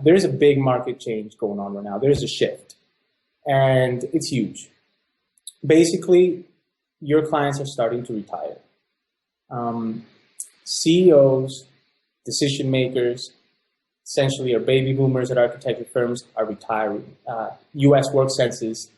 there's a big market change going on right now. There's a shift, and it's huge. Basically, your clients are starting to retire. CEOs, decision makers, essentially our baby boomers at architecture firms are retiring. U.S. Work Census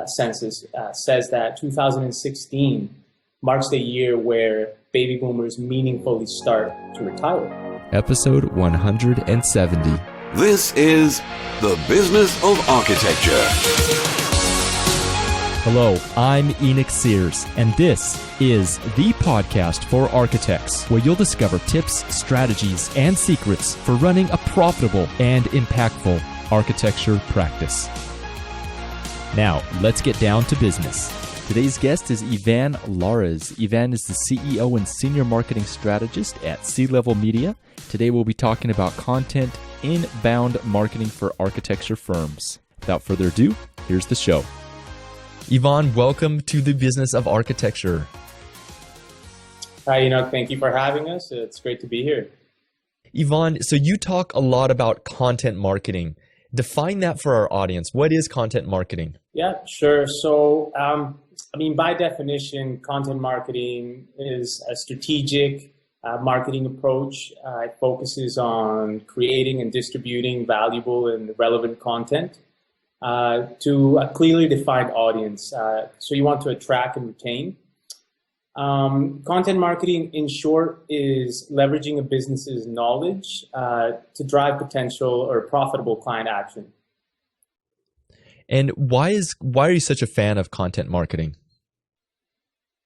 says that 2016 marks the year where baby boomers meaningfully start to retire. Episode 170. This is The Business of Architecture. Hello, I'm Enoch Sears, and this is the podcast for architects, where you'll discover tips, strategies, and secrets for running a profitable and impactful architecture practice. Now, let's get down to business. Today's guest is Ivan Lares. Ivan is the CEO and Senior Marketing Strategist at C-Level Media. Today we'll be talking about content inbound marketing for architecture firms. Without further ado, here's the show. Ivan, welcome to the Business of Architecture. Hi, Enoch. Thank you for having us. It's great to be here. Ivan, so you talk a lot about content marketing. Define that for our audience. What is content marketing? Yeah, sure. So, by definition, content marketing is a strategic marketing approach. It focuses on creating and distributing valuable and relevant content to a clearly defined audience. So you want to attract and retain. Content marketing, in short, is leveraging a business's knowledge to drive potential or profitable client action. And why are you such a fan of content marketing?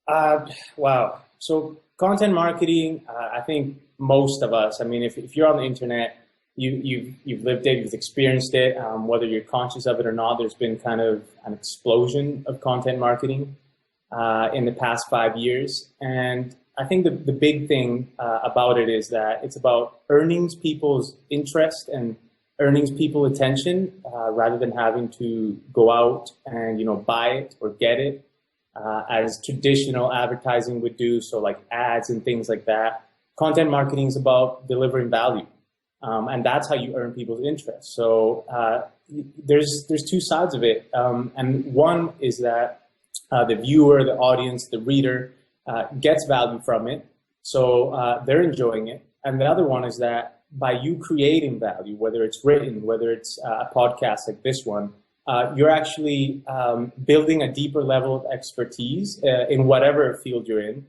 Wow. So content marketing, I think most of us, if you're on the internet, you've lived it, you've experienced it, whether you're conscious of it or not. There's been kind of an explosion of content marketing in the past 5 years. And I think the big thing about it is that it's about earning people's interest and earning people's attention rather than having to go out and, buy it or get it as traditional advertising would do. So like ads and things like that. Content marketing is about delivering value. And that's how you earn people's interest. So there's two sides of it. And one is that the viewer, the audience, the reader gets value from it. So they're enjoying it. And the other one is that by you creating value, whether it's written, whether it's a podcast like this one, you're actually building a deeper level of expertise in whatever field you're in,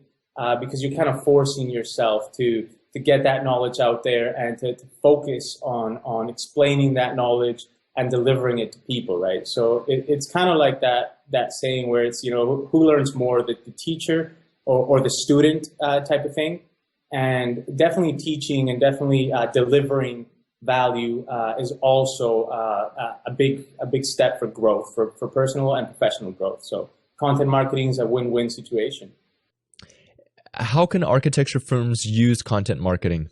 because you're kind of forcing yourself to get that knowledge out there and to focus on explaining that knowledge and delivering it to people, right? So it's kind of like that saying where it's, who learns more, the teacher or the student type of thing. And definitely teaching and definitely delivering value is also a big step for growth, for personal and professional growth. So content marketing is a win-win situation. How can architecture firms use content marketing?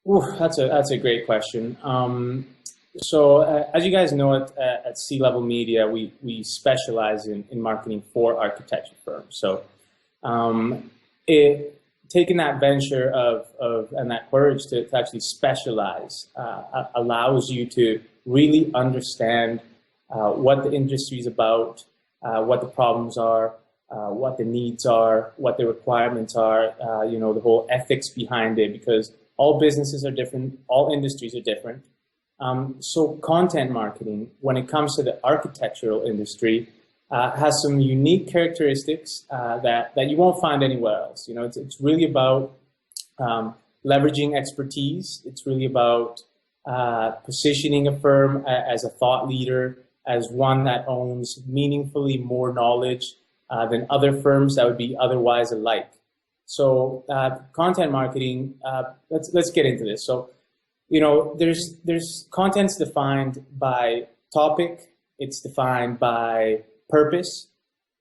Ooh, that's a great question. So as you guys know, at C-Level Media, we specialize in marketing for architecture firms. So taking that venture and that courage to actually specialize allows you to really understand what the industry is about, what the problems are, what the needs are, what the requirements are, the whole ethics behind it, because all businesses are different, all industries are different. So content marketing, when it comes to the architectural industry, has some unique characteristics that you won't find anywhere else. It's really about leveraging expertise. It's really about positioning a firm as a thought leader, as one that owns meaningfully more knowledge than other firms that would be otherwise alike. So content marketing, let's get into this. So, there's content's defined by topic, it's defined by purpose,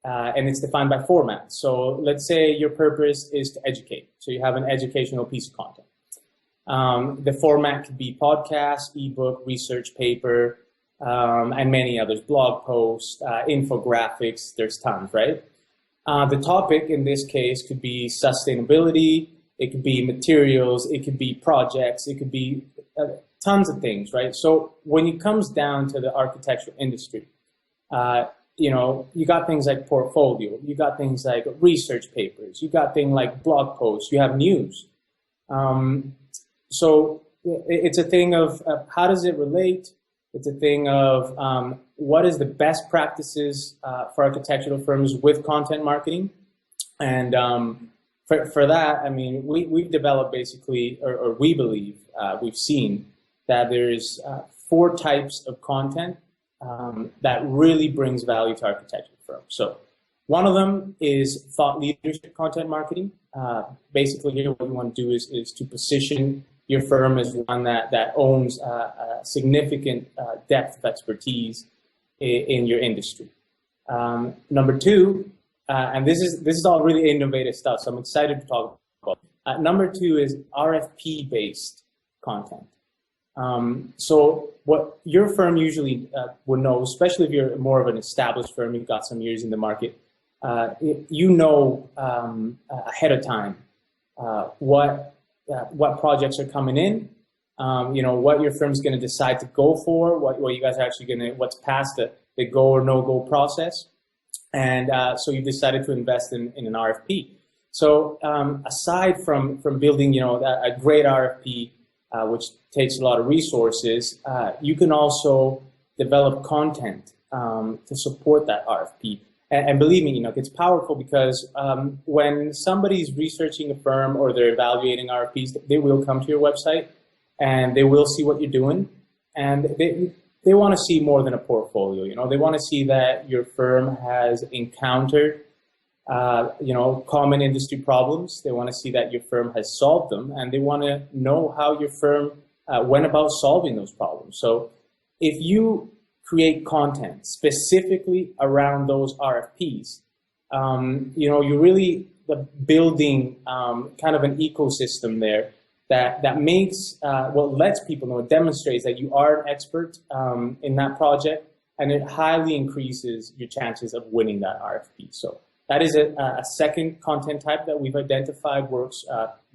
and it's defined by format. So let's say your purpose is to educate. So you have an educational piece of content. The format could be podcast, ebook, research paper, and many others, blog posts, infographics, there's tons, right? The topic in this case could be sustainability, it could be materials, it could be projects, it could be tons of things, right? So when it comes down to the architectural industry, you got things like portfolio, you got things like research papers, you got things like blog posts, you have news. So it's a thing of how does it relate? It's a thing of what is the best practices for architectural firms with content marketing. And for that, I mean, we've developed basically, or we believe, we've seen that there's 4 types of content that really brings value to architectural firms. So one of them is thought leadership content marketing. Basically, here what you want to do is to position your firm as one that owns a significant depth of expertise in your industry. Number 2, and this is all really innovative stuff, so I'm excited to talk about it. Number 2 is RFP-based content. So what your firm usually would know, especially if you're more of an established firm, you've got some years in the market, ahead of time what projects are coming in, what your firm's going to decide to go for, what you guys are actually going to, what's past the go or no go process. And so you decided to invest in an RFP. So aside from building, a great RFP, which takes a lot of resources, you can also develop content to support that RFP. And believe me, it's powerful because when somebody's researching a firm or they're evaluating RFPs, they will come to your website and they will see what you're doing. And they want to see more than a portfolio. They want to see that your firm has encountered common industry problems. They want to see that your firm has solved them, and they want to know how your firm went about solving those problems. So if you create content specifically around those RFPs, you're really building kind of an ecosystem there that makes, lets people know, it demonstrates that you are an expert in that project, and it highly increases your chances of winning that RFP. So that is a second content type that we've identified works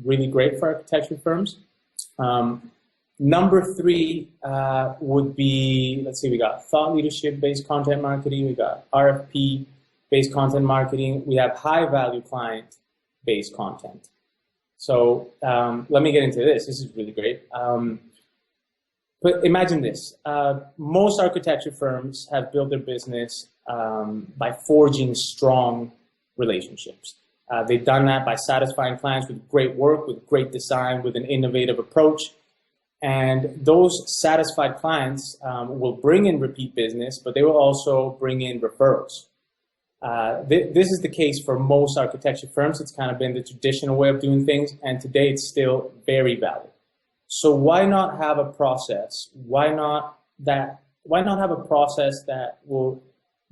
really great for architecture firms. Number 3 would be, let's see, we got thought leadership-based content marketing, we got RFP-based content marketing, we have high-value client-based content. So let me get into this. This is really great. But imagine this. Most architecture firms have built their business by forging strong relationships. They've done that by satisfying clients with great work, with great design, with an innovative approach. And those satisfied clients will bring in repeat business, but they will also bring in referrals. This is the case for most architecture firms. It's kind of been the traditional way of doing things, and today it's still very valid. So why not have a process? Why not have a process that will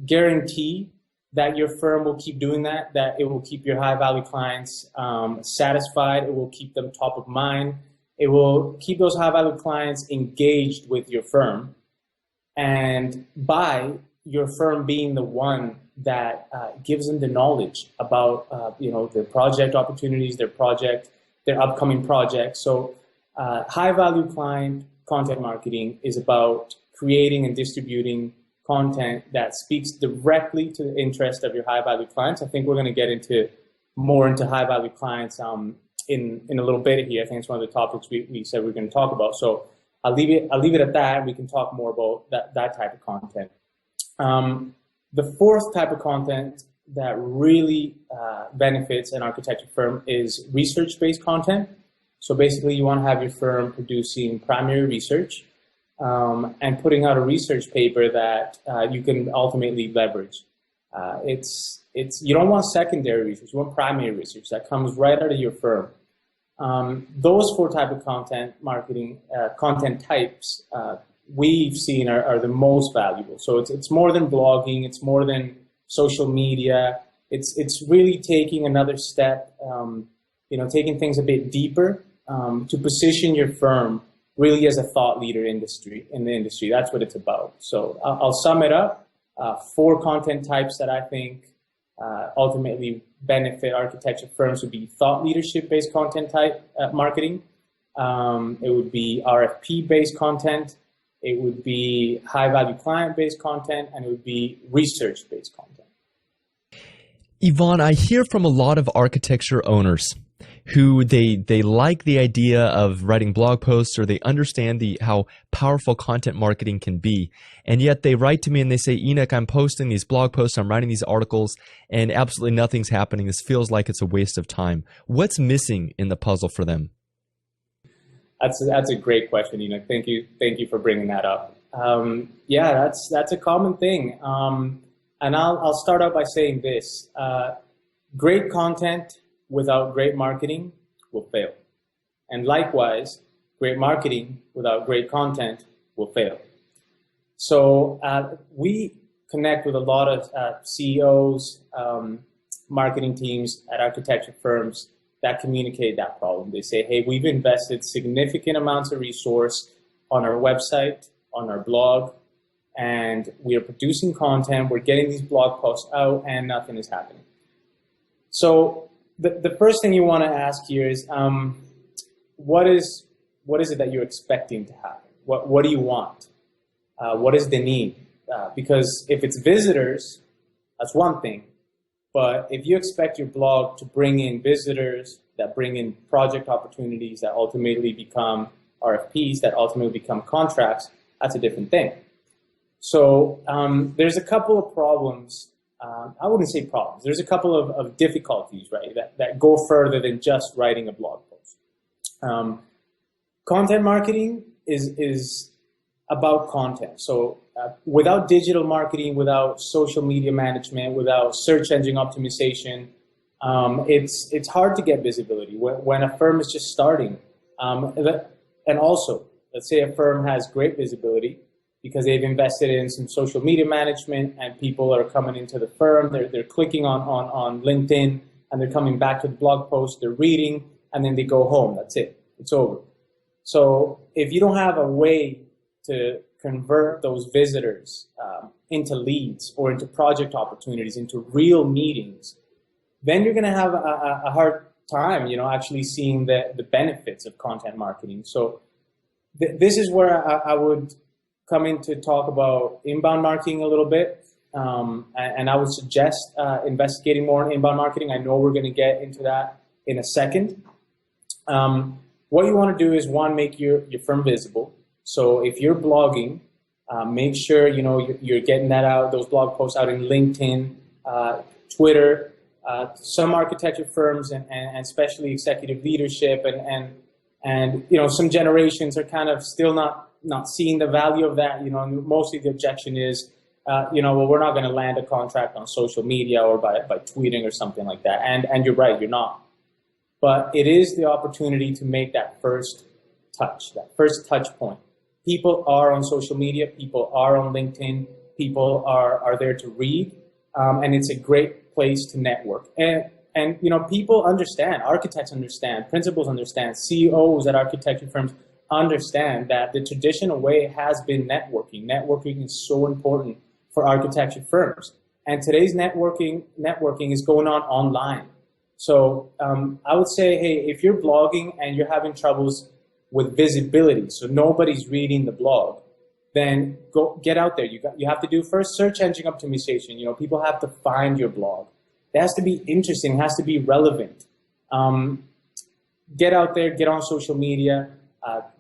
guarantee that your firm will keep doing that it will keep your high-value clients satisfied, it will keep them top of mind, it will keep those high-value clients engaged with your firm, and by your firm being the one that gives them the knowledge about their project opportunities, their upcoming projects. So high-value client content marketing is about creating and distributing content that speaks directly to the interest of your high-value clients. I think we're going to get more into high-value clients in a little bit here. I think it's one of the topics we said we're going to talk about. So I'll leave it at that, and we can talk more about that type of content. The 4th type of content that really benefits an architecture firm is research-based content. So basically, you want to have your firm producing primary research and putting out a research paper that you can ultimately leverage. You don't want secondary research, you want primary research that comes right out of your firm. Those 4 type of content marketing, content types we've seen are the most valuable. So it's more than blogging, it's more than social media. It's really taking another step, taking things a bit deeper to position your firm really as a thought leader in the industry. That's what it's about. So I'll sum it up. 4 content types that I think ultimately benefit architecture firms would be thought leadership-based content type marketing, It would be RFP-based content. It would be high-value client-based content, and it would be research-based content. Ivan, I hear from a lot of architecture owners who they like the idea of writing blog posts, or they understand how powerful content marketing can be. And yet they write to me and they say, Enoch, I'm posting these blog posts, I'm writing these articles, and absolutely nothing's happening. This feels like it's a waste of time. What's missing in the puzzle for them? That's a great question, Enoch. Thank you for bringing that up. Yeah, that's a common thing. And I'll start out by saying this. Great content without great marketing will fail. And likewise, great marketing without great content will fail. So we connect with a lot of CEOs, marketing teams at architecture firms that communicate that problem. They say, hey, we've invested significant amounts of resource on our website, on our blog, and we are producing content, we're getting these blog posts out, and nothing is happening. So the first thing you want to ask here is, what is it that you're expecting to happen? What do you want? What is the need? Because if it's visitors, that's one thing. But if you expect your blog to bring in visitors, that bring in project opportunities, that ultimately become RFPs, that ultimately become contracts, that's a different thing. So there's a couple of problems. I wouldn't say problems. There's a couple of difficulties, right, that go further than just writing a blog post. Content marketing is about content. So without digital marketing, without social media management, without search engine optimization, it's hard to get visibility when a firm is just starting. And also, let's say a firm has great visibility because they've invested in some social media management and people are coming into the firm, they're clicking on LinkedIn and they're coming back to the blog post, they're reading, and then they go home. That's it. It's over. So if you don't have a way to convert those visitors into leads or into project opportunities, into real meetings, then you're going to have a hard time, actually seeing the benefits of content marketing. So this is where I would come in to talk about inbound marketing a little bit. And I would suggest investigating more in inbound marketing. I know we're going to get into that in a second. What you want to do is, one, make your firm visible. So if you're blogging, make sure you're getting that out, those blog posts out in LinkedIn, Twitter. Some architecture firms and especially executive leadership and some generations are kind of still not seeing the value of that. Mostly the objection is, well, we're not going to land a contract on social media or by tweeting or something like that. And you're right, you're not. But it is the opportunity to make that first touch point. People are on social media, people are on LinkedIn, people are there to read, and it's a great place to network. And people understand, architects understand, principals understand, CEOs at architecture firms understand that the traditional way has been networking. Networking is so important for architecture firms. And today's networking is going on online. So I would say, hey, if you're blogging and you're having troubles with visibility, so nobody's reading the blog, then go get out there. You have to do first search engine optimization. People have to find your blog. It has to be interesting. It has to be relevant. Get out there, get on social media,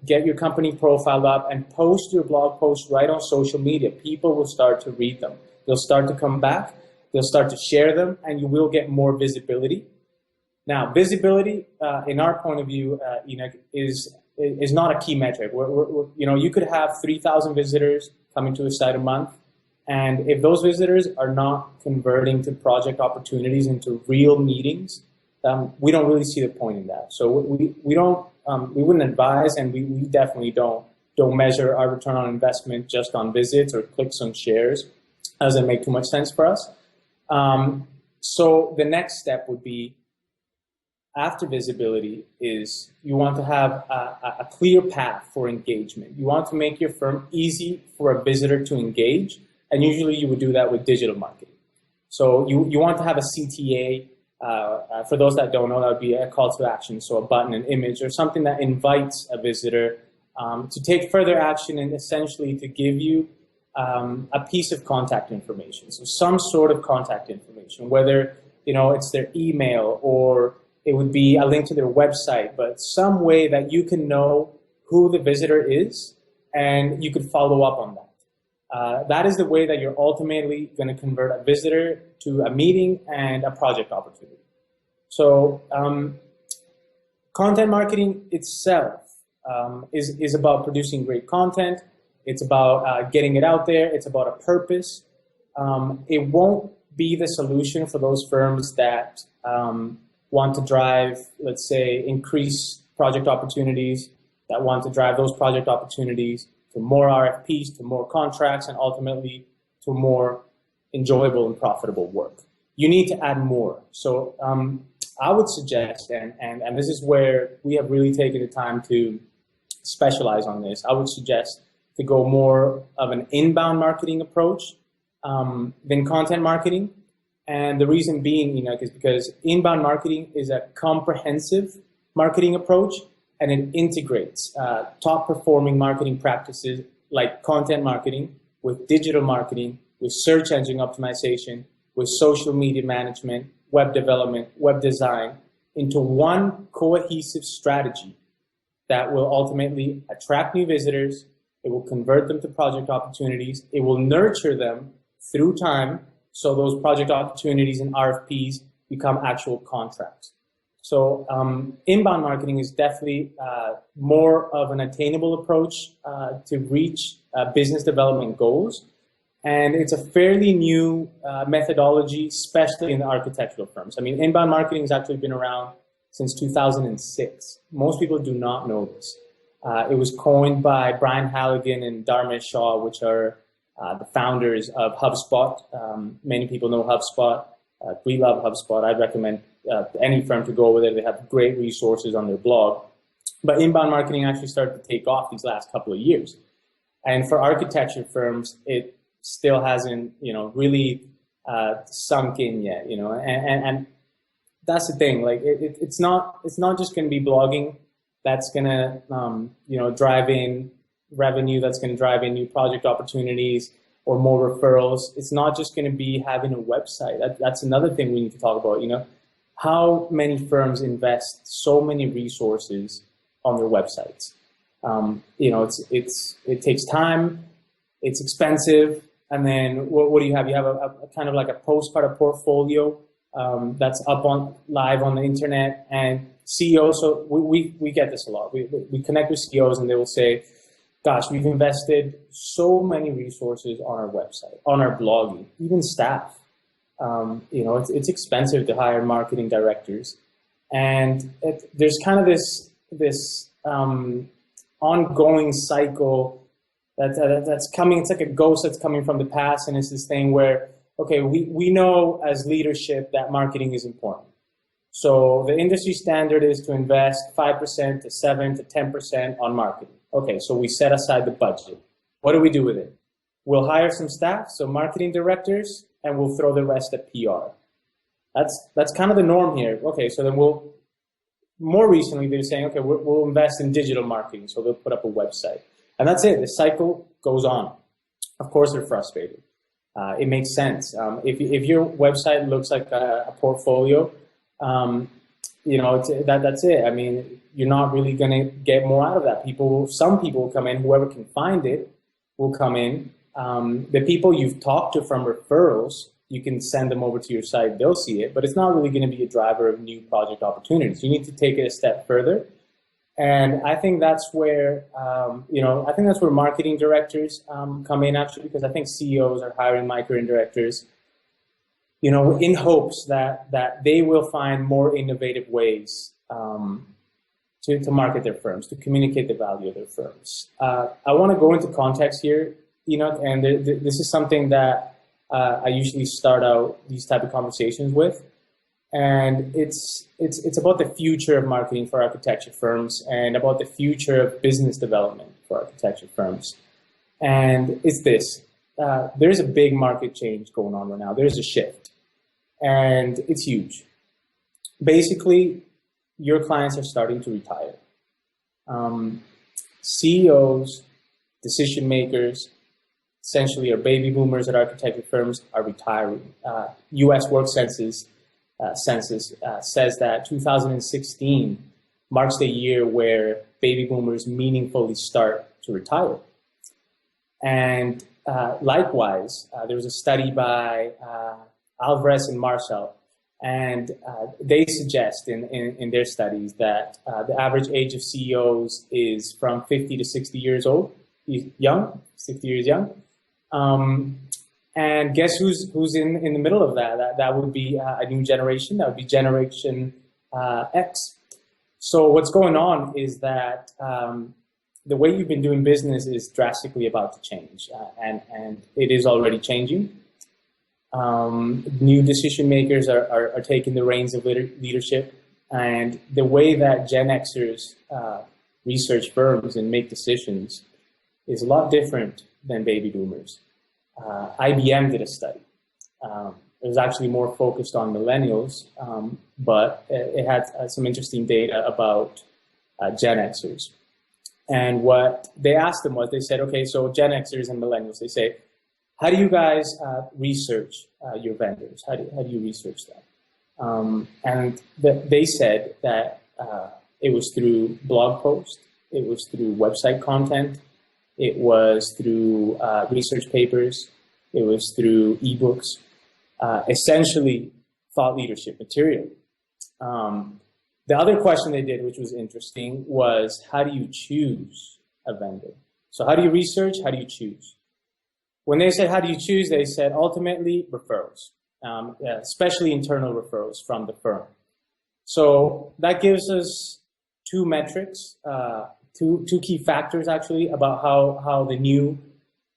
get your company profile up, and post your blog posts right on social media. People will start to read them. They'll start to come back. They'll start to share them, and you will get more visibility. Now, visibility, in our point of view, is not a key metric. You could have 3,000 visitors coming to a site a month, and if those visitors are not converting to project opportunities into real meetings, we don't really see the point in that. So we wouldn't advise, and we definitely don't measure our return on investment just on visits or clicks on shares. Doesn't make too much sense for us. So the next step would be, after visibility, is you want to have a clear path for engagement. You want to make your firm easy for a visitor to engage, and usually you would do that with digital marketing. So you want to have a CTA, For those that don't know, that would be a call to action, so a button, an image, or something that invites a visitor to take further action and essentially to give you a piece of contact information. So some sort of contact information, whether it's their email or it would be a link to their website, but some way that you can know who the visitor is and you could follow up on that. That is the way that you're ultimately going to convert a visitor to a meeting and a project opportunity. So content marketing itself is about producing great content. It's about getting it out there. It's about a purpose. It won't be the solution for those firms that want to drive, let's say, increase project opportunities, that want to drive those project opportunities to more RFPs, to more contracts, and ultimately to more enjoyable and profitable work. You need to add more. So I would suggest, and this is where we have really taken the time to specialize on this, I would suggest to go more of an inbound marketing approach than content marketing. And the reason being, is because inbound marketing is a comprehensive marketing approach, and it integrates top performing marketing practices like content marketing with digital marketing, with search engine optimization, with social media management, web development, web design, into one cohesive strategy that will ultimately attract new visitors. It will convert them to project opportunities. It will nurture them through time, so those project opportunities and RFPs become actual contracts. So inbound marketing is definitely more of an attainable approach to reach business development goals. And it's a fairly new methodology, especially in the architectural firms. I mean, inbound marketing has actually been around since 2006. Most people do not know this. It was coined by Brian Halligan and Dharmesh Shah, which are the founders of HubSpot. Many people know HubSpot. We love HubSpot. I'd recommend any firm to go over there. They have great resources on their blog. But inbound marketing actually started to take off these last couple of years. And for architecture firms, it still hasn't, really sunk in yet, and that's the thing. Like it's not just going to be blogging that's going to, drive in revenue, that's going to drive in new project opportunities or more referrals. It's not just going to be having a website. That's another thing we need to talk about. How many firms invest so many resources on their websites? It takes time, it's expensive, and then what do you have? You have a kind of like a postcard, a portfolio that's up live on the internet. And CEOs, so we get this a lot. We connect with CEOs and they will say, gosh, we've invested so many resources on our website, on our blogging, even staff. It's expensive to hire marketing directors. And there's kind of this ongoing cycle that's coming. It's like a ghost that's coming from the past. And it's this thing where, okay, we know as leadership that marketing is important. So the industry standard is to invest 5% to 7 to 10% on marketing. Okay, so we set aside the budget. What do we do with it? We'll hire some staff, so marketing directors, and we'll throw the rest at PR. That's kind of the norm here. Okay, so then more recently they're saying, okay, we'll invest in digital marketing, so they'll put up a website. And that's it, the cycle goes on. Of course they're frustrated. It makes sense. If your website looks like a portfolio, that's it. I mean, you're not really going to get more out of that. Some people will come in, whoever can find it will come in. The people you've talked to from referrals, you can send them over to your site, they'll see it, but it's not really going to be a driver of new project opportunities. You need to take it a step further. And I think that's where, marketing directors come in actually, because I think CEOs are hiring marketing directors, in hopes that they will find more innovative ways to market their firms, to communicate the value of their firms. I want to go into context here, and this is something that I usually start out these type of conversations with. And it's about the future of marketing for architecture firms and about the future of business development for architecture firms. And it's this. There's a big market change going on right now. There's a shift. And it's huge. basically, your clients are starting to retire. CEOs, decision makers, essentially our baby boomers at architecture firms are retiring. U.S. Work Census says that 2016 marks the year where baby boomers meaningfully start to retire. And likewise, there was a study by Alvarez and Marshall, and they suggest in their studies that the average age of CEOs is from 50 to 60 years old, 60 years young. And guess who's in the middle of that? That would be a new generation. That would be Generation X. So what's going on is that the way you've been doing business is drastically about to change, and it is already changing. New decision makers are taking the reins of leadership, and the way that Gen Xers research firms and make decisions is a lot different than baby boomers. IBM did a study. It was actually more focused on millennials, but it had some interesting data about Gen Xers. And what they asked them was, they said, okay, so Gen Xers and millennials, they say, how do you guys research your vendors? How do you research them? And they said that it was through blog posts, it was through website content, it was through research papers, it was through ebooks, essentially thought leadership material. The other question they did, which was interesting, was how do you choose a vendor? So how do you research? How do you choose? When they said, how do you choose? They said, ultimately, referrals, especially internal referrals from the firm. So that gives us two metrics, two key factors, actually, about how the new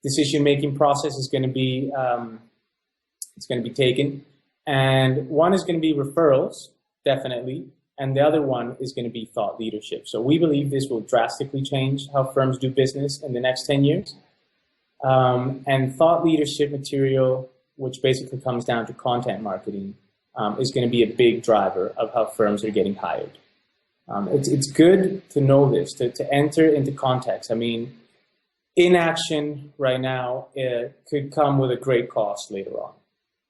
decision-making process is going to be taken. And one is going to be referrals, definitely. And the other one is going to be thought leadership. So we believe this will drastically change how firms do business in the next 10 years. And thought leadership material, which basically comes down to content marketing, is going to be a big driver of how firms are getting hired. It's good to know this, to enter into context. I mean, inaction right now could come with a great cost later on.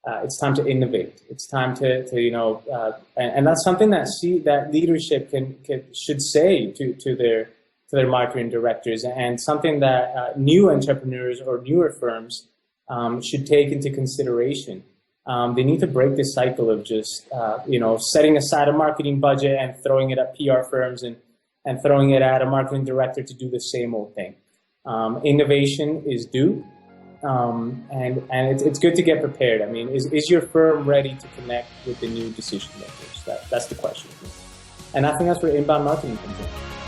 It's time to innovate. It's time to and that's something that leadership should say to their marketing directors, and something that new entrepreneurs or newer firms should take into consideration. They need to break this cycle of just setting aside a marketing budget and throwing it at PR firms and throwing it at a marketing director to do the same old thing. Innovation is due. And it's good to get prepared. I mean, is your firm ready to connect with the new decision makers? That's the question. And I think that's where inbound marketing comes in.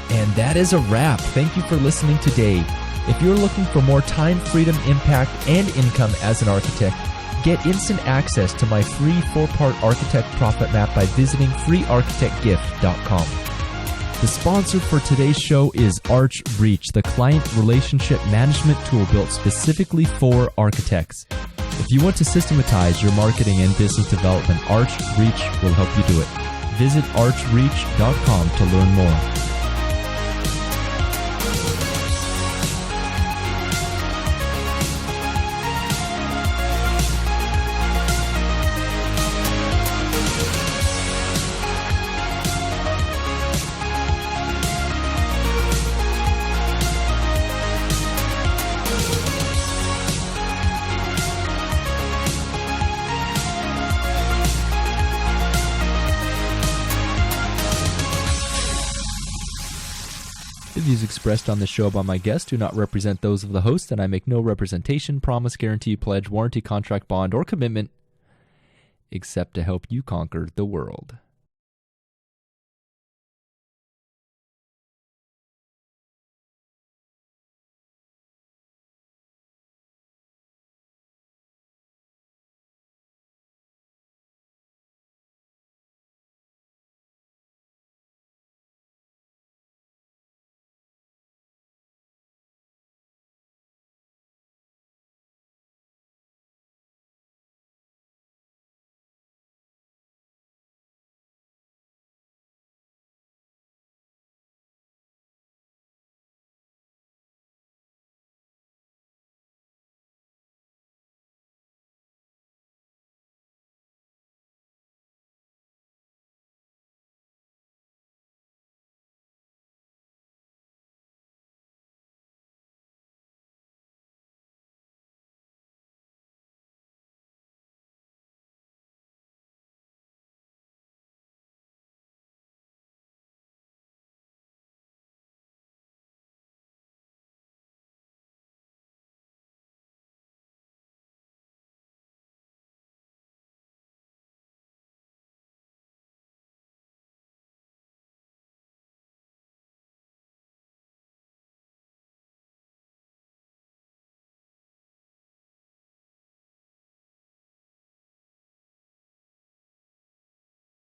And that is a wrap. Thank you for listening today. If you're looking for more time, freedom, impact, and income as an architect, get instant access to my free 4-part architect profit map by visiting freearchitectgift.com. The sponsor for today's show is ArchReach, the client relationship management tool built specifically for architects. If you want to systematize your marketing and business development, ArchReach will help you do it. Visit archreach.com to learn more. The views expressed on this show by my guests do not represent those of the host, and I make no representation, promise, guarantee, pledge, warranty, contract, bond, or commitment except to help you conquer the world.